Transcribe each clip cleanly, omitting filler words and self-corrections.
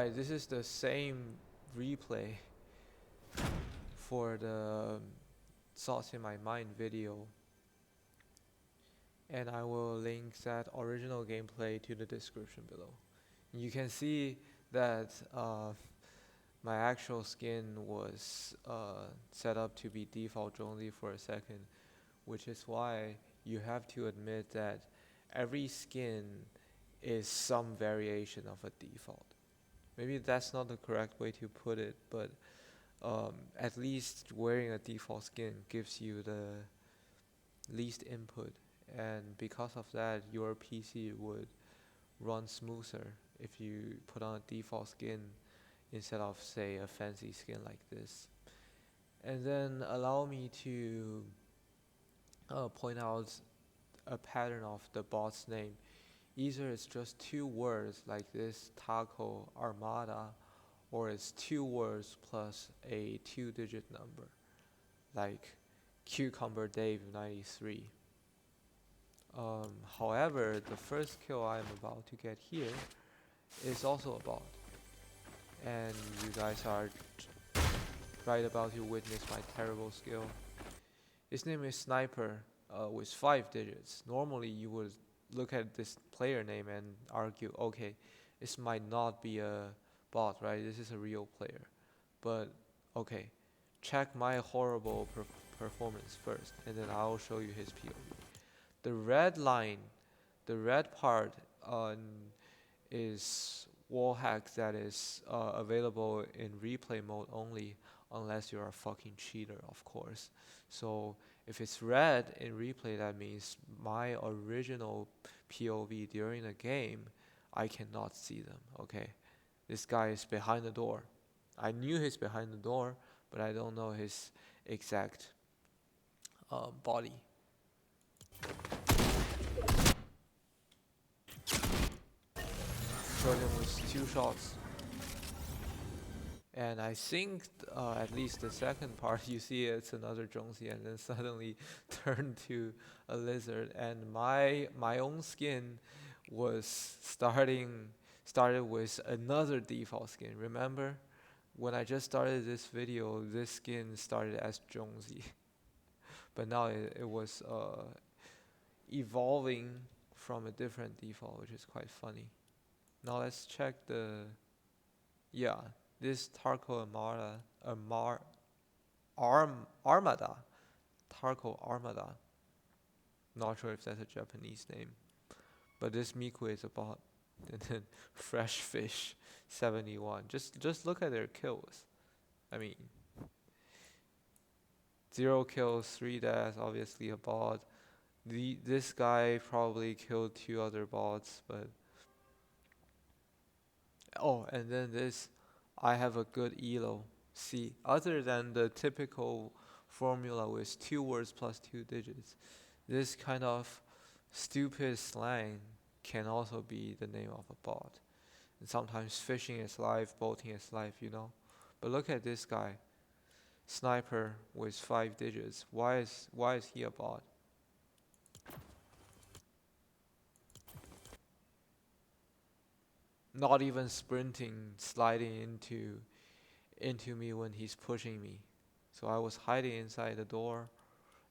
Alright, this is the same replay for the Thoughts in My Mind video, and I will link that original gameplay to the description below. You can see that my actual skin was set up to be default only for a second, which is why you have to admit that every skin is some variation of a default. Maybe that's not the correct way to put it, but at least wearing a default skin gives you the least input, and because of that your PC would run smoother if you put on a default skin instead of, say, a fancy skin like this. And then allow me to point out a pattern of the bot's name. Either it's just two words like this, Taco Armada, or it's two words plus a 2-digit number, like Cucumber Dave 93. However, the first kill I'm about to get here is also a bot, and you guys are right about to witness my terrible skill. His name is Sniper with 5 digits. Normally you would look at this player name and argue, okay, this might not be a bot, right? This is a real player. But okay, check my horrible performance first, and then I'll show you his POV. The red line, the red part is wall hack that is available in replay mode only, unless you're a fucking cheater, of course. So if it's red in replay, that means my original POV during the game, I cannot see them, okay? This guy is behind the door. I knew he's behind the door, but I don't know his exact body. Shot him with 2 shots. And I think at least the second part, you see it's another Jonesy, and then suddenly turned to a lizard. And my own skin was started with another default skin. Remember, when I just started this video, this skin started as Jonesy, but now it was evolving from a different default, which is quite funny. Now let's check the this Tarko Armada. Tarko Armada. Not sure if that's a Japanese name. But this Miku is a bot. And then Fresh Fish 71. Just look at their kills. I mean, 0 kills, 3 deaths, obviously a bot. This guy probably killed 2 other bots, but and then this, I have a good elo. See, other than the typical formula with 2 words plus 2 digits, this kind of stupid slang can also be the name of a bot. And sometimes fishing is life, boating is life, you know. But look at this guy, Sniper with 5 digits. Why is he a bot? Not even sprinting, sliding into me when he's pushing me. So I was hiding inside the door,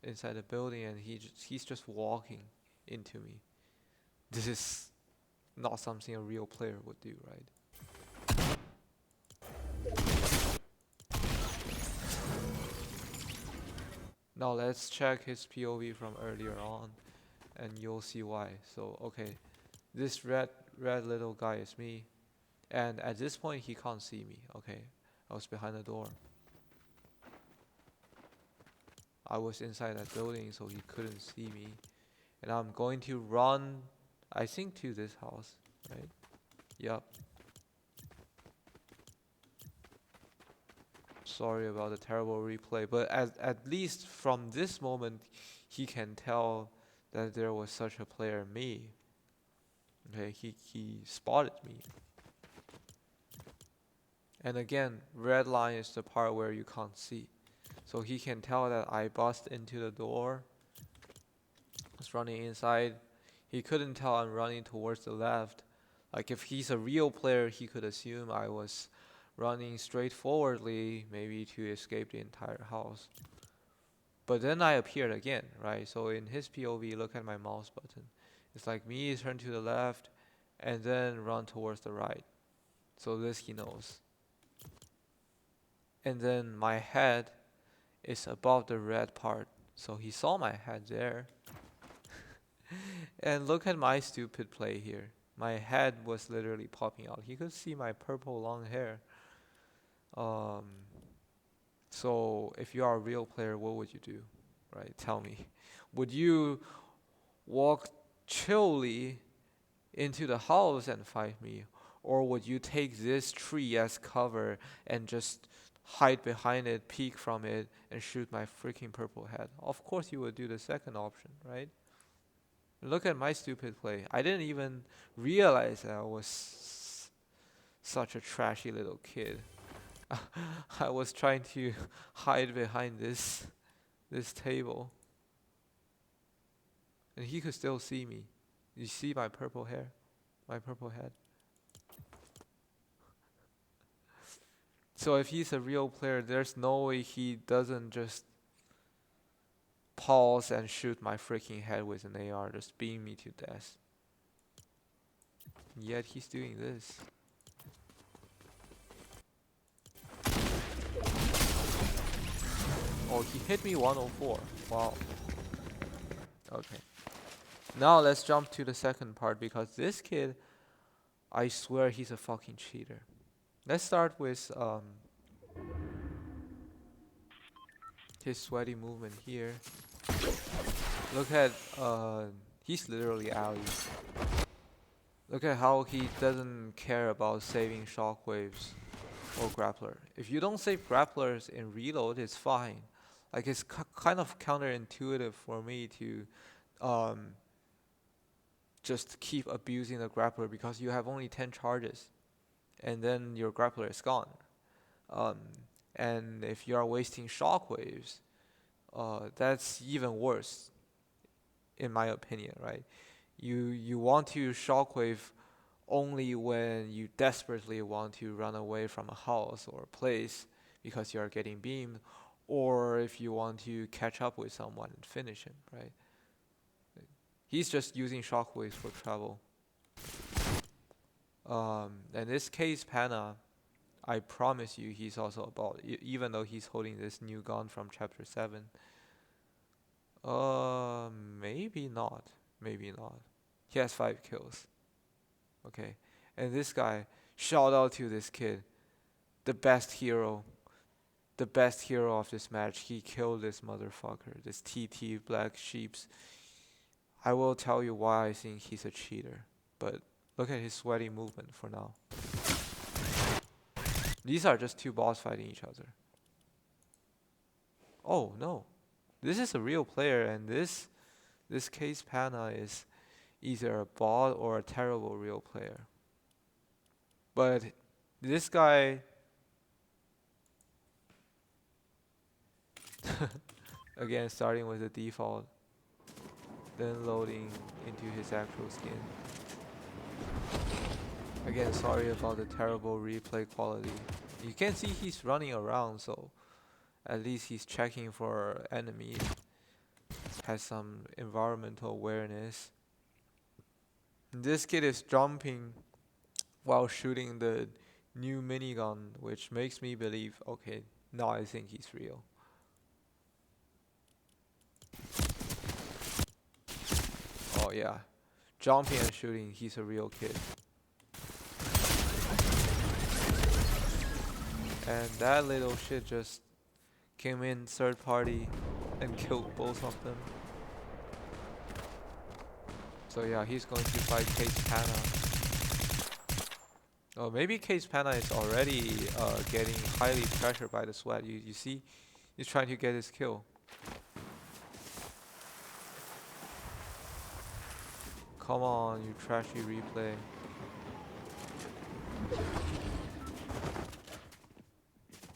inside the building, and he's just walking into me. This is not something a real player would do, right? Now let's check his POV from earlier on, and you'll see why. So okay, this red little guy is me, and at this point he can't see me. Okay, I was behind the door. I was inside that building, so he couldn't see me. And I'm going to run, I think, to this house, right? Yup. Sorry about the terrible replay, but at least from this moment, he can tell that there was such a player, me. Okay, he spotted me. And again, red line is the part where you can't see. So he can tell that I bust into the door. I was running inside. He couldn't tell I'm running towards the left. Like if he's a real player, he could assume I was running straightforwardly, maybe to escape the entire house. But then I appeared again, right? So in his POV, look at my mouse button. It's like me turn to the left and then run towards the right. So this he knows. And then my head is above the red part. So he saw my head there. And look at my stupid play here. My head was literally popping out. He could see my purple long hair. Um, so if you are a real player, what would you do? Right? Tell me. Would you walk chillly into the house and fight me? Or would you take this tree as cover and just hide behind it, peek from it, and shoot my freaking purple head? Of course you would do the second option, right? Look at my stupid play. I didn't even realize that I was such a trashy little kid. I was trying to hide behind this table, and he could still see me. You see my purple hair, my purple head. So if he's a real player, there's no way he doesn't just pause and shoot my freaking head with an AR, just beam me to death. Yet he's doing this. Oh, he hit me 104. Wow. Okay. Now let's jump to the second part, because this kid, I swear he's a fucking cheater. Let's start with his sweaty movement here. Look at he's literally Ali. Look at how he doesn't care about saving shockwaves or grappler. If you don't save grapplers in reload, it's fine. Like it's kind of counterintuitive for me to just keep abusing the grappler, because you have only 10 charges and then your grappler is gone. Um, and if you are wasting shockwaves, that's even worse, in my opinion, right? You want to shockwave only when you desperately want to run away from a house or a place because you are getting beamed, or if you want to catch up with someone and finish him, right? He's just using shockwaves for travel. And this case Panna, I promise you he's also a bot, even though he's holding this new gun from chapter 7. Maybe not. Maybe not. He has 5 kills. Okay. And this guy, shout out to this kid. The best hero. The best hero of this match. He killed this motherfucker. This TT Black Sheeps. I will tell you why I think he's a cheater. But look at his sweaty movement for now. These are just two bots fighting each other. Oh no. This is a real player, and this case Panna is either a bot or a terrible real player. But this guy again, starting with the default, then loading into his actual skin. Again, sorry about the terrible replay quality. You can see he's running around, so at least he's checking for enemies. Has some environmental awareness. This kid is jumping while shooting the new minigun, which makes me believe, okay, now I think he's real. Oh yeah, jumping and shooting, he's a real kid. And that little shit just came in third party and killed both of them. So yeah, he's going to fight Case Panna. Oh, maybe Case Panna is already getting highly pressured by the sweat. You see, he's trying to get his kill. Come on, you trashy replay.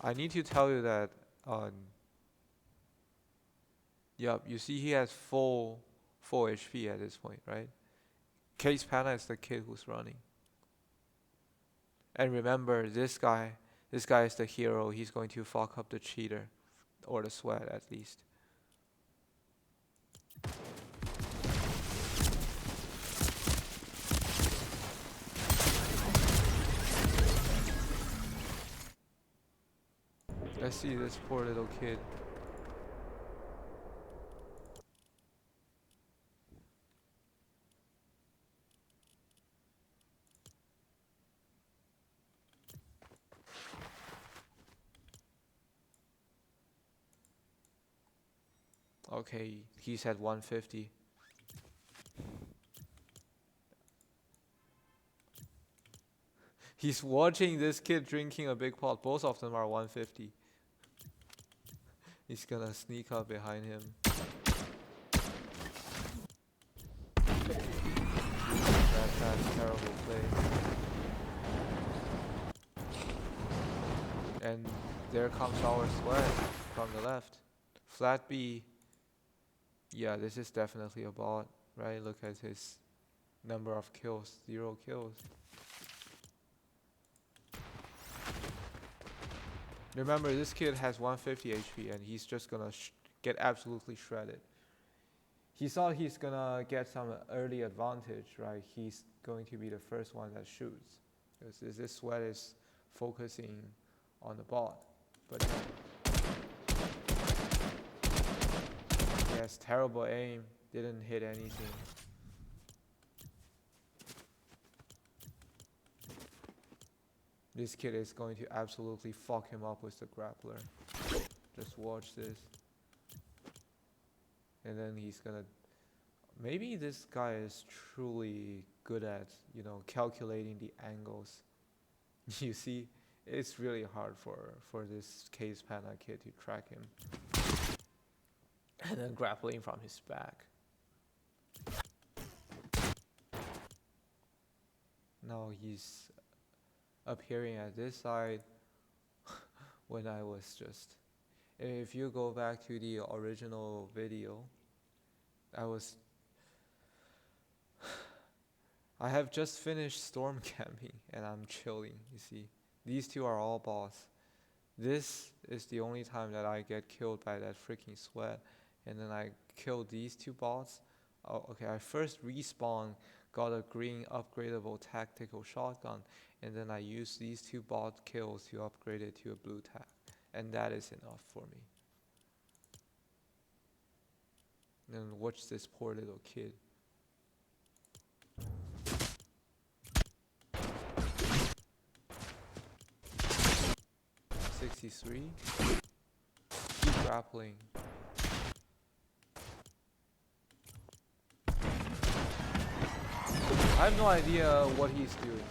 I need to tell you that yep, you see he has full HP at this point, right? Case Panna is the kid who's running. And remember, this guy is the hero. He's going to fuck up the cheater, or the sweat at least. Let's see this poor little kid. Okay, he's at 150. He's watching this kid drinking a big pot. Both of them are 150. He's gonna sneak up behind him. That's terrible play. And there comes our sweat from the left. Flat B. Yeah, this is definitely a bot, right? Look at his number of kills. 0 kills. Remember, this kid has 150 HP and he's just gonna get absolutely shredded. He thought he's gonna get some early advantage, right? He's going to be the first one that shoots. Because this sweat is focusing on the bot. But no. He has terrible aim, didn't hit anything. This kid is going to absolutely fuck him up with the grappler. Just watch this. And then he's gonna... Maybe this guy is truly good at, you know, calculating the angles. You see, it's really hard for this paz-dana kid to track him. And then grappling from his back. Now he's appearing at this side when I was just... If you go back to the original video, I have just finished storm camping and I'm chilling, you see. These two are all boss. This is the only time that I get killed by that freaking sweat. And then I killed these two bots. Oh, okay, I first respawned, got a green upgradable tactical shotgun, and then I used these two bot kills to upgrade it to a blue tac. And that is enough for me. And watch this poor little kid. '63. Keep grappling. I have no idea what he's doing.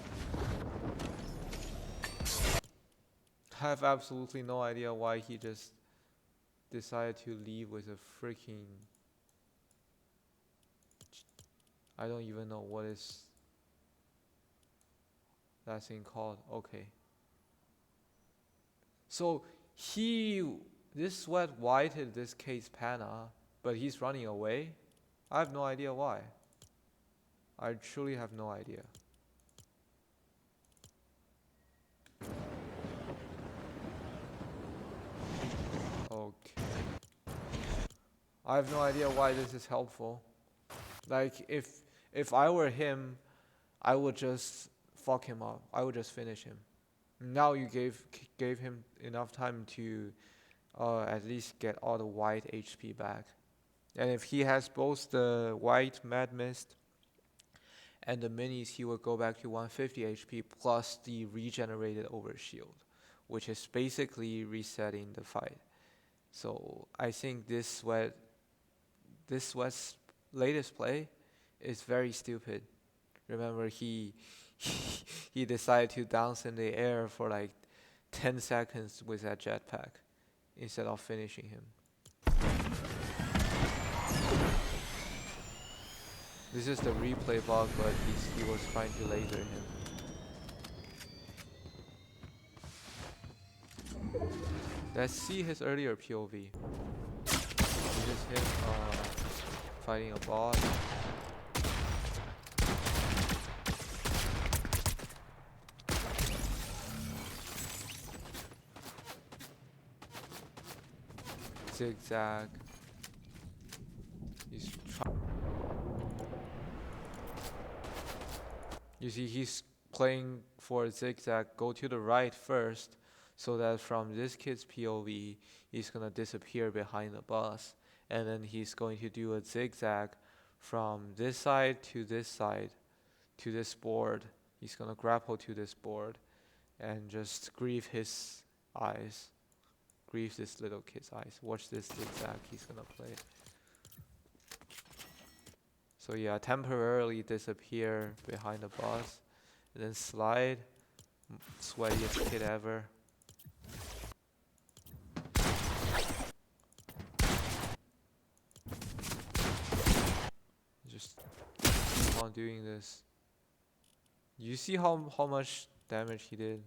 I have absolutely no idea why he just decided to leave with a freaking... I don't even know what is that thing called. Okay. So this sweat whited this paz-dana, but he's running away. I have no idea why. I truly have no idea. Okay. I have no idea why this is helpful. Like, if I were him, I would just fuck him up. I would just finish him. Now you gave him enough time to at least get all the white HP back. And if he has both the white Mad Mist and the minis, he will go back to 150 HP plus the regenerated overshield, which is basically resetting the fight. So I think this sweat's latest play is very stupid. Remember, he decided to dance in the air for like 10 seconds with that jetpack instead of finishing him. This is the replay bug, but he was trying to laser him. Let's see his earlier POV. This is him fighting a bot. zigzag. He's trying. You see, he's playing for zigzag. Go to the right first, so that from this kid's POV, he's gonna disappear behind the bus, and then he's going to do a zigzag from this side to this board. He's gonna grapple to this board, and just grieve his eyes. Grieve this little kid's eyes. Watch this zigzag he's gonna play. So yeah, temporarily disappear behind the bus, and then slide. Sweatiest kid ever. Just keep on doing this. You see how much damage he did?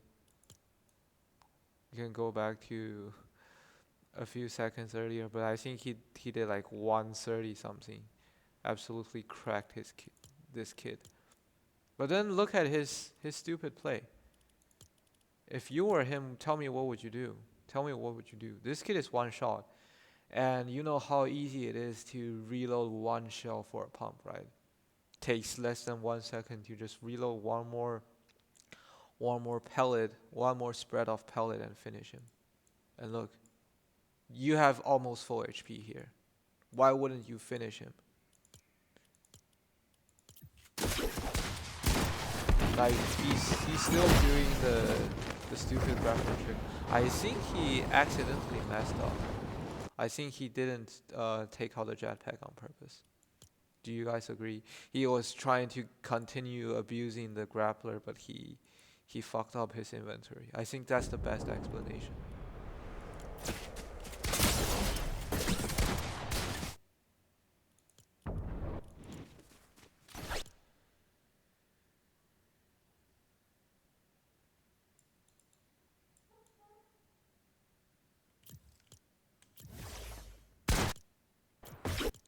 You can go back to a few seconds earlier, but I think he did like 130 something. Absolutely cracked this kid. But then look at his stupid play. If you were him, tell me what would you do? Tell me what would you do? This kid is one shot, and you know how easy it is to reload one shell for a pump, right? Takes less than 1 second to just reload one more pellet, one more spread of pellet, and finish him. And look, you have almost full HP here. Why wouldn't you finish him? Like he's still doing the stupid grappler trick. I think he accidentally messed up. I think he didn't take out the jetpack on purpose. Do you guys agree? He was trying to continue abusing the grappler, but he fucked up his inventory. I think that's the best explanation.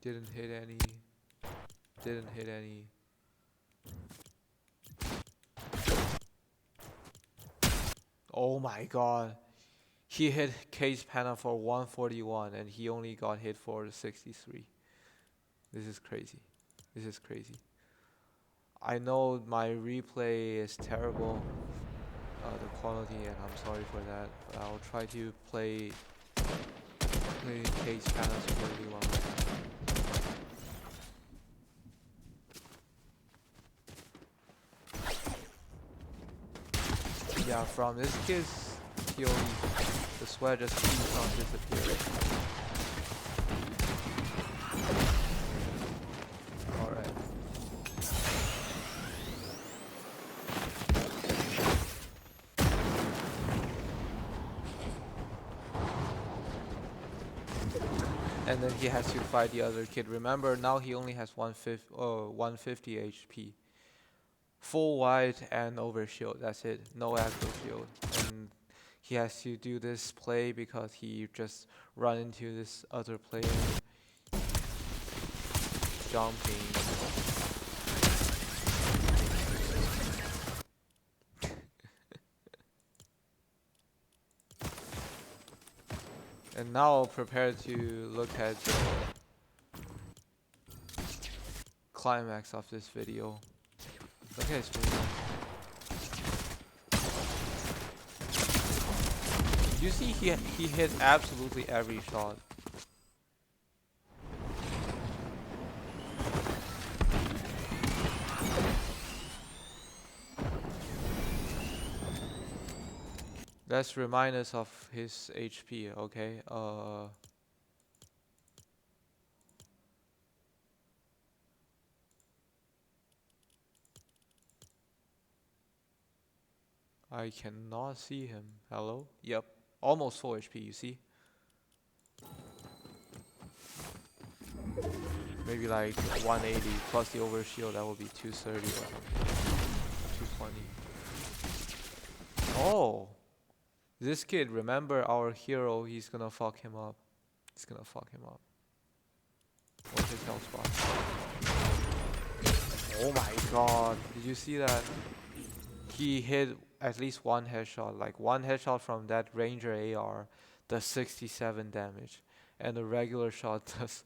Didn't hit any. Didn't hit any. Oh my god. He hit Case Panna for 141 and he only got hit for 63. This is crazy. This is crazy. I know my replay is terrible, the quality, and I'm sorry for that. But I'll try to play Case Panna's ability one more time. Yeah, from this kid's POV, the sweat just keeps on disappearing. Alright. And then he has to fight the other kid. Remember, now he only has 150 HP. Full white and overshield, that's it. No active shield. And he has to do this play because he just run into this other player jumping. And now prepare to look at the climax of this video. Look at his movement. You see he hit absolutely every shot. Let's remind us of his HP, okay? I cannot see him. Hello? Yep. Almost full HP, you see? Maybe like 180 plus the overshield, that would be 230 or 220. Oh! This kid, remember our hero, he's gonna fuck him up. He's gonna fuck him up. What's his health spot? Oh my god, did you see that? He hit at least one headshot, like one headshot from that Ranger AR does 67 damage. and the regular shot does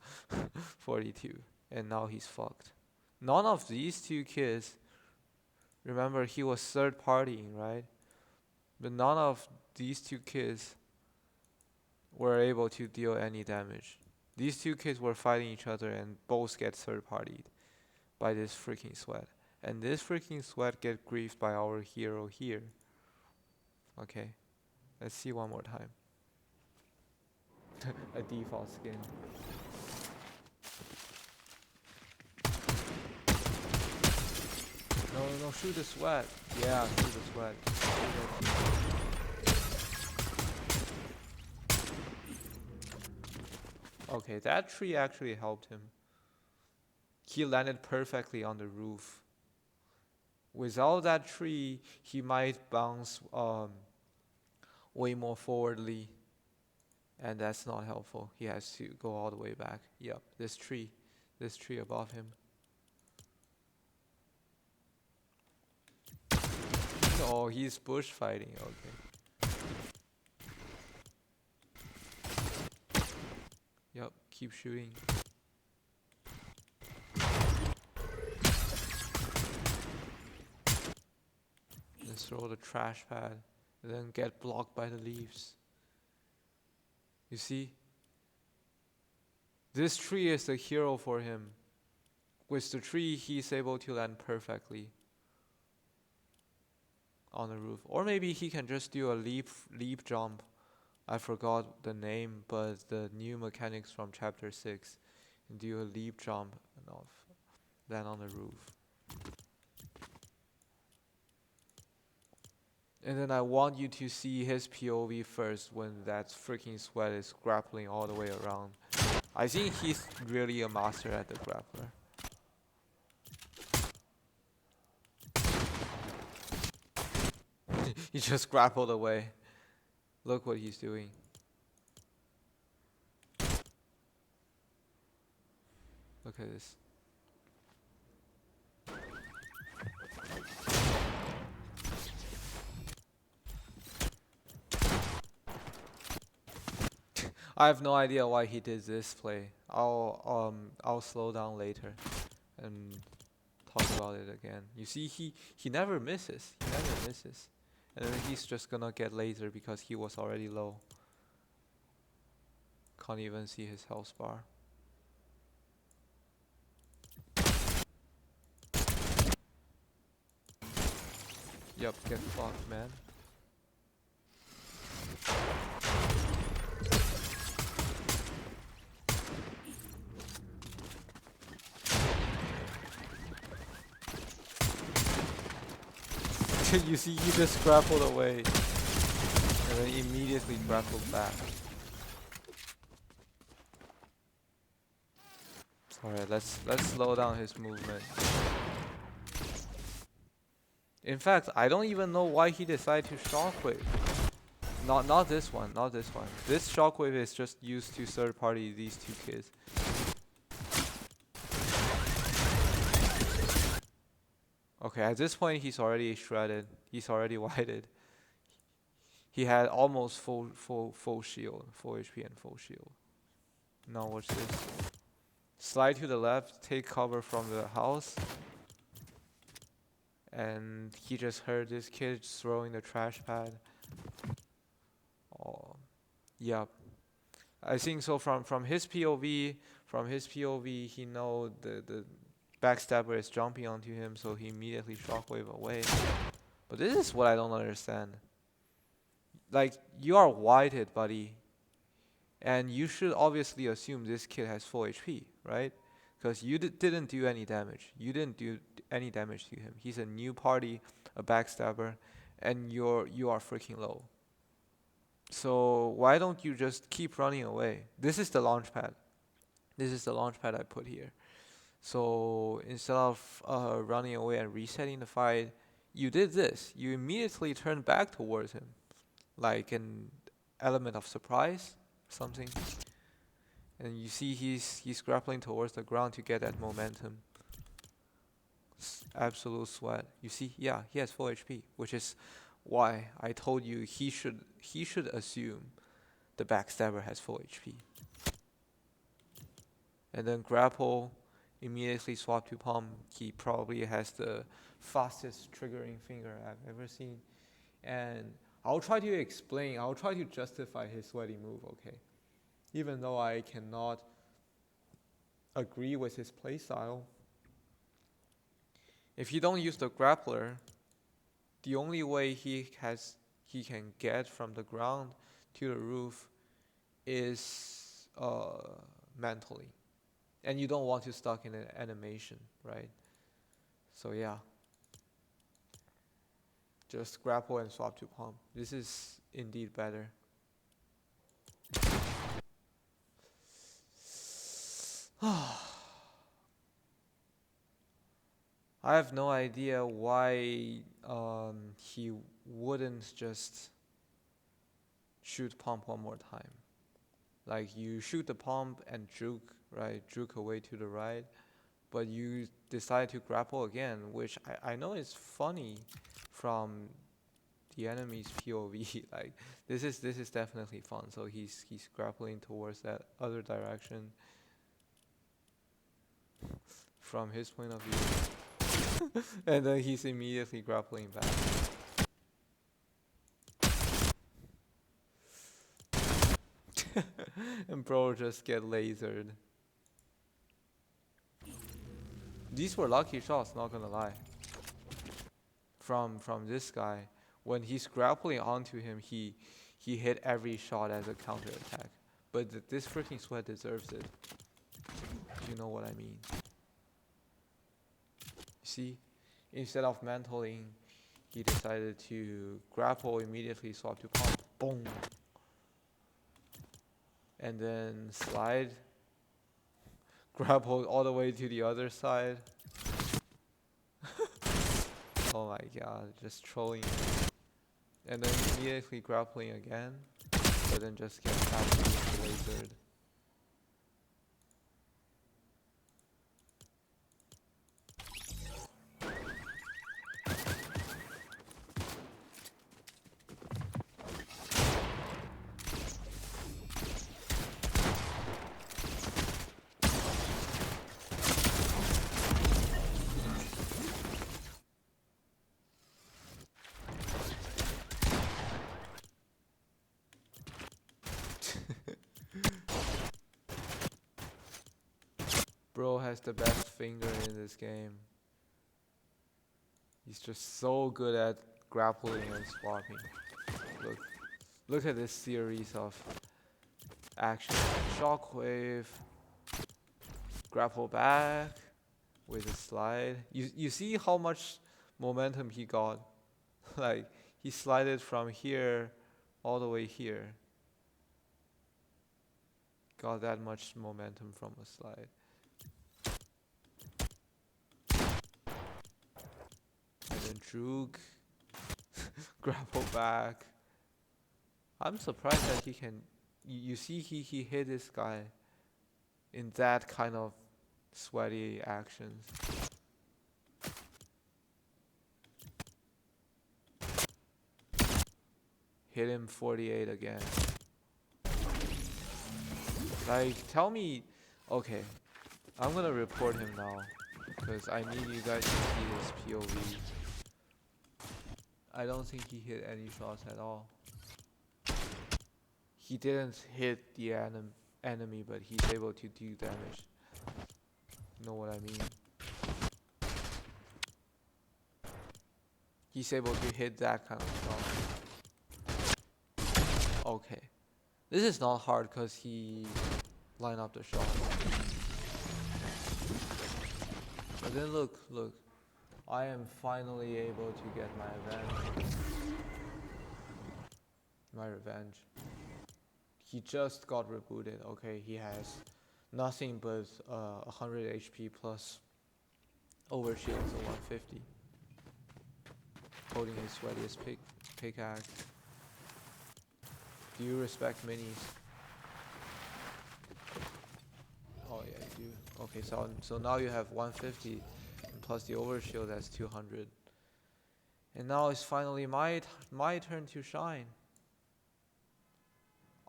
42, and now he's fucked. None of these two kids, remember he was third partying, right? But none of these two kids were able to deal any damage. These two kids were fighting each other and both get third partied by this freaking sweat. And this freaking sweat get griefed by our hero here. Okay, let's see one more time. A default skin. No, shoot the sweat. Yeah, shoot the sweat. Okay, that tree actually helped him. He landed perfectly on the roof. Without that tree, he might bounce way more forwardly, and that's not helpful. He has to go all the way back. Yep, this tree above him. Oh, he's bush fighting. Okay. Yep, keep shooting. And throw the trash pad, and then get blocked by the leaves. You see? This tree is the hero for him. With the tree, he's able to land perfectly on the roof. Or maybe he can just do a leap jump. I forgot the name, but the new mechanics from chapter 6. And do a leap jump and land on the roof. And then I want you to see his POV first when that freaking sweat is grappling all the way around. I think he's really a master at the grappler. He just grappled away. Look what he's doing. Look at this. I have no idea why he did this play. I'll slow down later and talk about it again. You see, he never misses. He never misses. And then he's just gonna get laser because he was already low. Can't even see his health bar. Yup, get fucked, man. You see, you just grappled away and then immediately grappled back. Alright, let's slow down his movement. In fact, I don't even know why he decided to shockwave. Not this one, not this one. This shockwave is just used to third party these two kids. Okay, at this point he's already shredded. He's already whited. He had almost full shield, full HP and full shield. Now watch this. Slide to the left, take cover from the house. And he just heard this kid throwing the trash pad. Oh, yep. I think so from his POV, he know the backstabber is jumping onto him, so he immediately shockwave away. But this is what I don't understand. Like, you are whited, buddy. And you should obviously assume this kid has full HP, right? Because you didn't do any damage. You didn't do any damage to him. He's a new party, a backstabber, and you are freaking low. So why don't you just keep running away? This is the launch pad. This is the launch pad I put here. So instead of running away and resetting the fight, you did this. You immediately turned back towards him, like an element of surprise, something. And you see he's grappling towards the ground to get that momentum. Absolute sweat. You see, yeah, he has full HP, which is why I told you he should assume the backstabber has full HP. and then grapple, immediately swap to palm. He probably has the fastest triggering finger I've ever seen. And I'll try to justify his sweaty move, okay? Even though I cannot agree with his playstyle. If you don't use the grappler, the only way he can get from the ground to the roof is mentally. And you don't want to stuck in an animation, right? So yeah. Just grapple and swap to palm. This is indeed better. I have no idea why he wouldn't just shoot pump one more time. Like you shoot the pump and juke, right? Juke away to the right, but you decide to grapple again, which I know is funny from the enemy's POV. Like this is definitely fun. So he's grappling towards that other direction from his point of view. And then he's immediately grappling back. And bro just get lasered. These were lucky shots, not gonna lie. From this guy, when he's grappling onto him, he hit every shot as a counter attack. But this freaking sweat deserves it. You know what I mean? See, instead of mantling, he decided to grapple, immediately swap to pump, boom, and then slide, grapple all the way to the other side. Oh my god, just trolling him. And then immediately grappling again, but then just get absolutely lasered. Bro has the best finger in this game. He's just so good at grappling and swapping. Look at this series of actions. Shockwave, grapple back with a slide. You see how much momentum he got? Like he slided from here all the way here. Got that much momentum from a slide. And then juke, grapple back. I'm surprised that he can. You see, he hit this guy in that kind of sweaty actions. Hit him 48 again. Like, tell me, okay, I'm gonna report him now, because I need you guys to see his POV. I don't think he hit any shots at all. He didn't hit the enemy, but he's able to do damage. You know what I mean? He's able to hit that kind of shot. Okay. This is not hard because he lined up the shot. But then look. I am finally able to get my revenge. He just got rebooted. Okay, he has nothing but 100 HP plus overshield, so 150. Holding his sweatiest pickaxe. Do you respect minis? Oh yeah, you do. Okay, so now you have 150 and plus the overshield, that's 200. And now it's finally my turn to shine.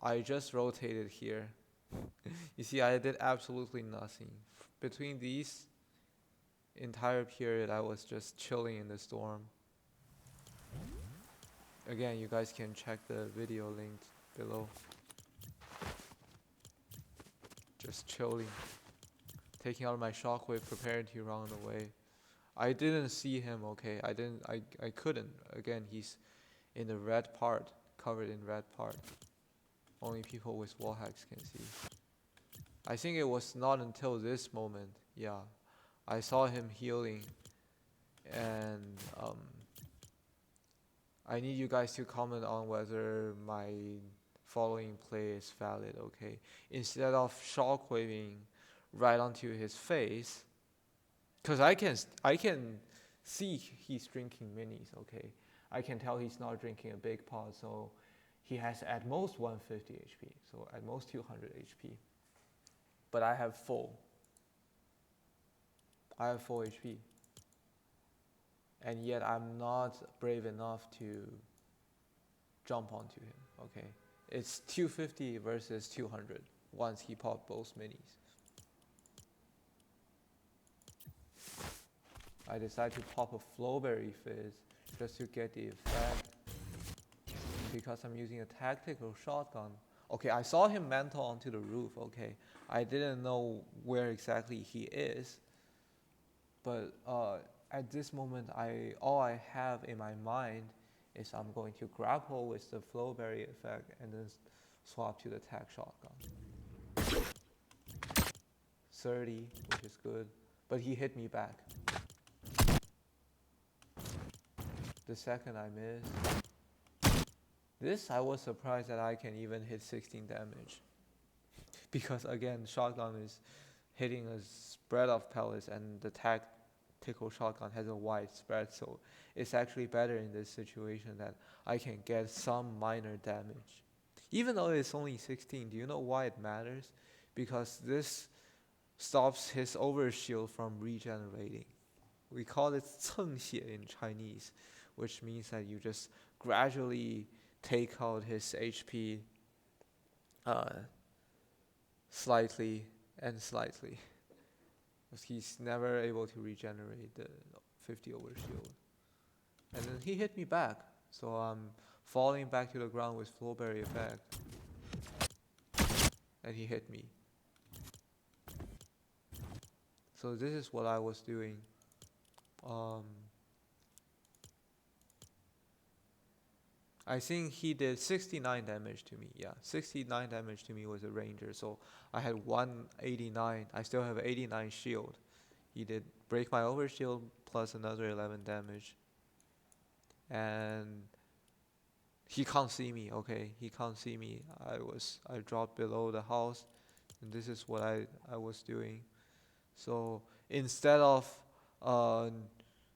I just rotated here You see, I did absolutely nothing. Between these entire period, I was just chilling in the storm. Again, you guys can check the video linked below. Just chilling. Taking out my shockwave, preparing to run away. I didn't see him, okay? I couldn't. Again, he's in the red part, covered in red part. Only people with wall hacks can see. I think it was not until this moment, yeah, I saw him healing, and I need you guys to comment on whether my following play is valid, okay? Instead of shockwaving right onto his face, because I can see he's drinking minis, okay? I can tell he's not drinking a big pot, so he has at most 150 HP, so at most 200 HP. But I have full. I have full HP. And yet I'm not brave enough to jump onto him, okay? It's 250 versus 200 once he popped both minis. I decided to pop a Flowberry Fizz just to get the effect because I'm using a tactical shotgun. Okay, I saw him mantle onto the roof, okay. I didn't know where exactly he is, but at this moment, all I have in my mind is I'm going to grapple with the Flowberry effect and then swap to the tac shotgun. 30, which is good, but he hit me back. The second I missed. This, I was surprised that I can even hit 16 damage. Because again, shotgun is hitting a spread of pellets and the tactical shotgun has a wide spread, so it's actually better in this situation that I can get some minor damage. Even though it's only 16, do you know why it matters? Because this stops his overshield from regenerating. We call it 蹭血 in Chinese, which means that you just gradually take out his HP slightly and slightly. Because he's never able to regenerate the 50 overshield. And then he hit me back, so I'm falling back to the ground with Flowberry effect. And he hit me. So this is what I was doing. I think he did 69 damage to me. Yeah, 69 damage to me was a ranger. So I had 189. I still have 89 shield. He did break my overshield plus another 11 damage. And he can't see me, okay? He can't see me. I dropped below the house, and this is what I was doing. So instead of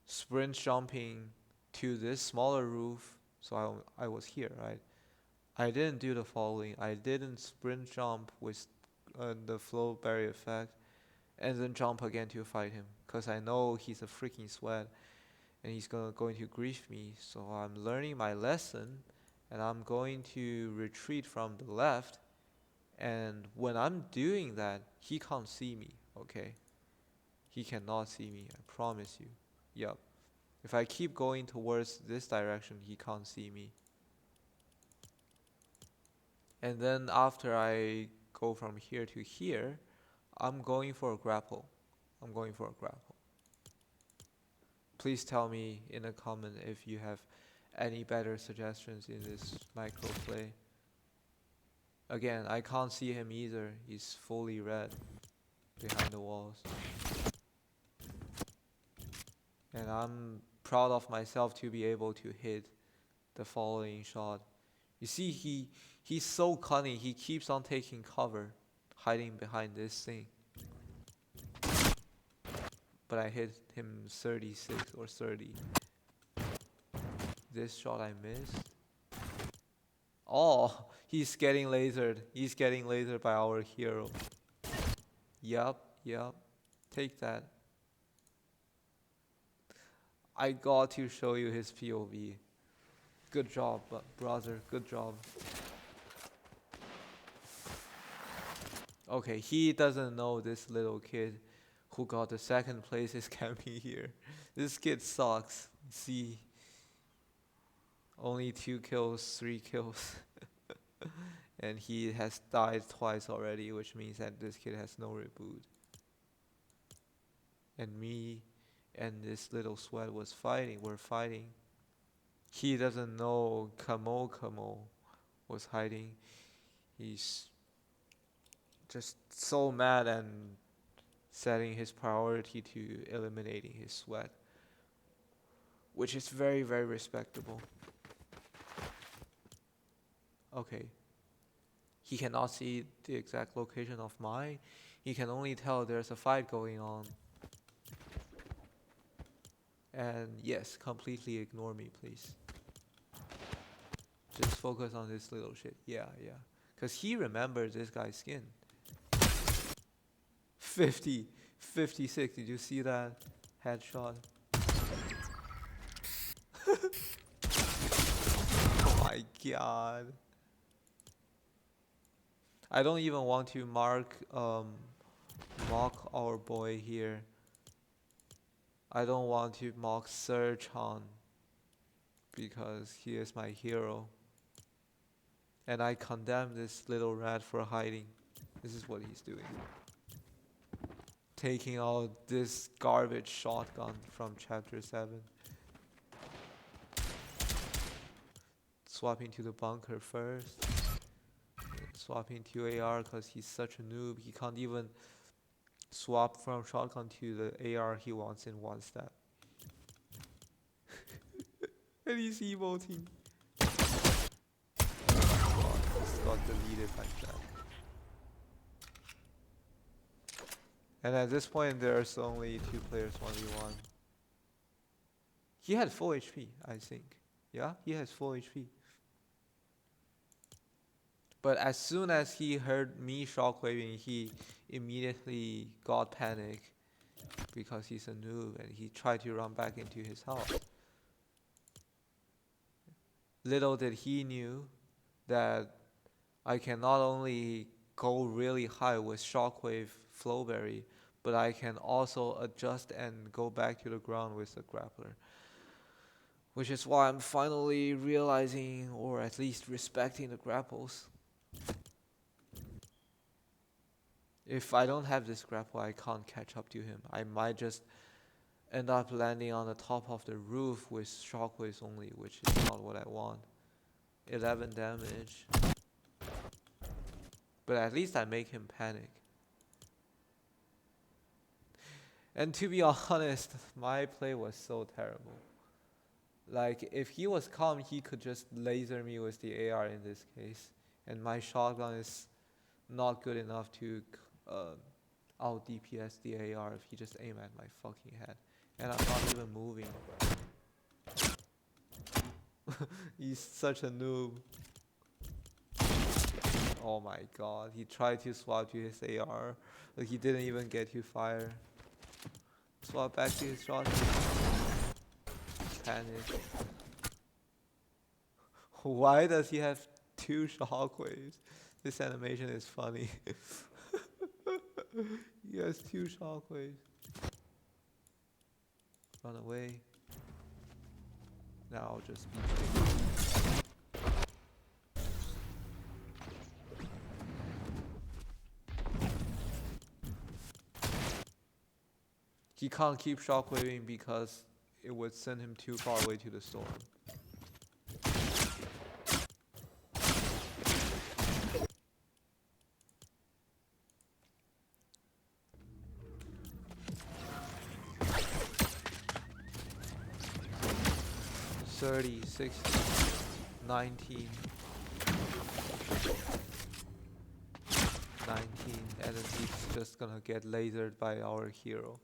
sprint jumping to this smaller roof, so I was here, right? I didn't do the following. I didn't sprint jump with the Flowberry effect and then jump again to fight him, because I know he's a freaking sweat and he's going to grief me. So I'm learning my lesson and I'm going to retreat from the left, and when I'm doing that, he can't see me, okay? He cannot see me, I promise you. Yup. If I keep going towards this direction, he can't see me. And then after I go from here to here, I'm going for a grapple. I'm going for a grapple. Please tell me in a comment if you have any better suggestions in this micro play. Again, I can't see him either. He's fully red behind the walls. And I'm proud of myself to be able to hit the following shot. You see, he's so cunning. He keeps on taking cover, hiding behind this thing. But I hit him 36 or 30. This shot I missed. Oh, he's getting lasered. He's getting lasered by our hero. Yup. Take that. I got to show you his POV. Good job, brother. Good job. Okay, he doesn't know this little kid who got the second place is camping here. This kid sucks. See, only 2 kills, 3 kills. And he has died twice already, which means that this kid has no reboot. And me and this little sweat we're fighting. He doesn't know Kamo was hiding. He's just so mad and setting his priority to eliminating his sweat, which is very, very respectable. Okay. He cannot see the exact location of mine. He can only tell there's a fight going on. And yes, completely ignore me, please. Just focus on this little shit. Yeah. Because he remembers this guy's skin. 50, 56. Did you see that headshot? Oh my god. I don't even want to mock our boy here. I don't want to mock Serchan because he is my hero. And I condemn this little rat for hiding. This is what he's doing. Taking out this garbage shotgun from chapter 7. Swapping to the bunker first. Swapping to AR because he's such a noob. He can't even swap from shotgun to the AR he wants in one step. And he's emoting. Oh, just got deleted like that. And at this point there's only 2 players 1v1. He had full HP, I think. Yeah, he has full HP. But as soon as he heard me shockwaving, he immediately got panic because he's a noob and he tried to run back into his house. Little did he knew that I can not only go really high with shockwave flowberry, but I can also adjust and go back to the ground with the grappler. Which is why I'm finally realizing, or at least respecting, the grapples. If I don't have this grapple, I can't catch up to him. I might just end up landing on the top of the roof with shockwaves only, which is not what I want. 11 damage. But at least I make him panic. And to be honest, my play was so terrible. Like, if he was calm, he could just laser me with the AR in this case. And my shotgun is not good enough to out DPS the AR if he just aim at my fucking head. And I'm not even moving. He's such a noob. Oh my god, he tried to swap to his AR, but he didn't even get to fire. Swap back to his shotgun. Panic. Why does he have 2 shockwaves? This animation is funny. He has 2 shockwaves. Run away. Now I'll just be safe. He can't keep shockwaving because it would send him too far away to the storm. $30, $60, $19, and then he's just gonna get lasered by our hero.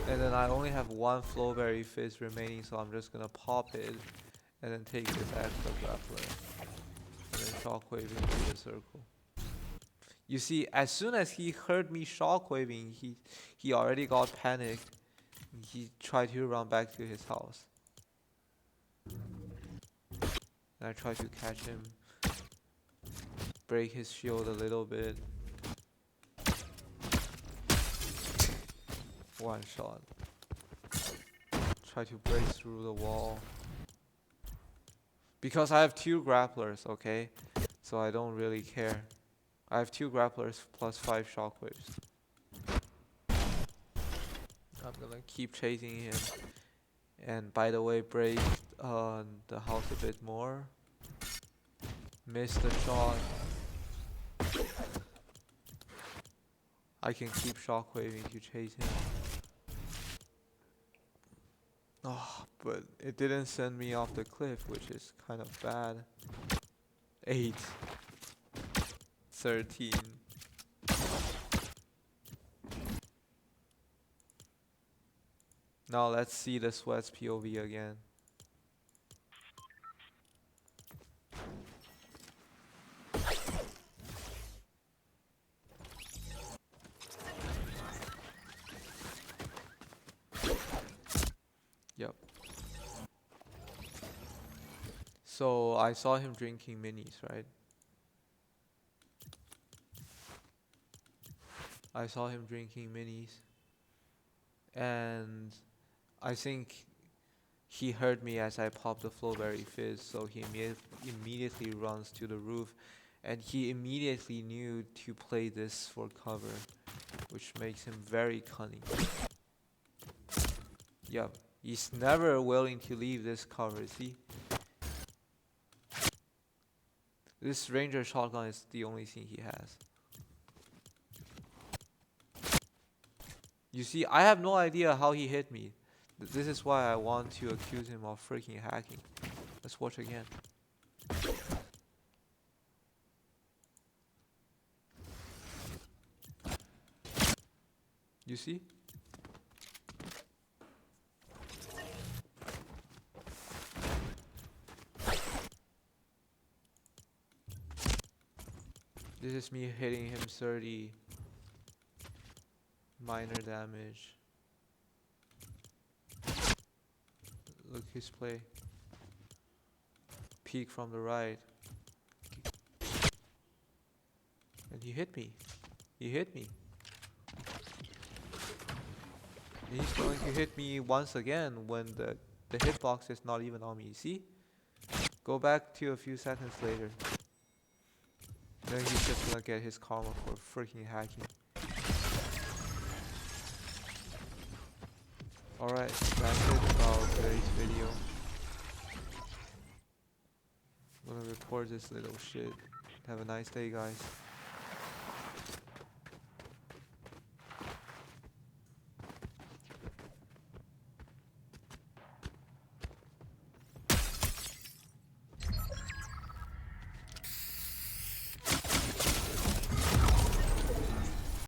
And then I only have 1 flowberry fizz remaining, so I'm just gonna pop it and then take this extra grappler and then shockwave into the circle. You see, as soon as he heard me shockwaving, he already got panicked. He tried to run back to his house. And I try to catch him, break his shield a little bit. One shot. Try to break through the wall. Because I have 2 grapplers, okay? So I don't really care. I have 2 grapplers plus 5 shockwaves. I'm gonna keep chasing him. And by the way, break the house a bit more. Miss the shot. I can keep shockwaving to chase him. Oh, but it didn't send me off the cliff, which is kind of bad. 8. 13. Now let's see the sweats POV again. Yep. So I saw him drinking minis, right? I saw him drinking minis. And I think he heard me as I popped the Flowberry Fizz, so he immediately runs to the roof, and he immediately knew to play this for cover, which makes him very cunning. Yep, he's never willing to leave this cover, see? This Ranger shotgun is the only thing he has. You see, I have no idea how he hit me. This is why I want to accuse him of freaking hacking. Let's watch again. You see? This is me hitting him 30. Minor damage. Look his play. Peek from the right. And he hit me. He hit me. And he's going to hit me once again when the hitbox is not even on me. See? Go back to a few seconds later. Then he's just gonna get his karma for freaking hacking. Alright, that's it about today's video. I'm gonna record this little shit. Have a nice day, guys.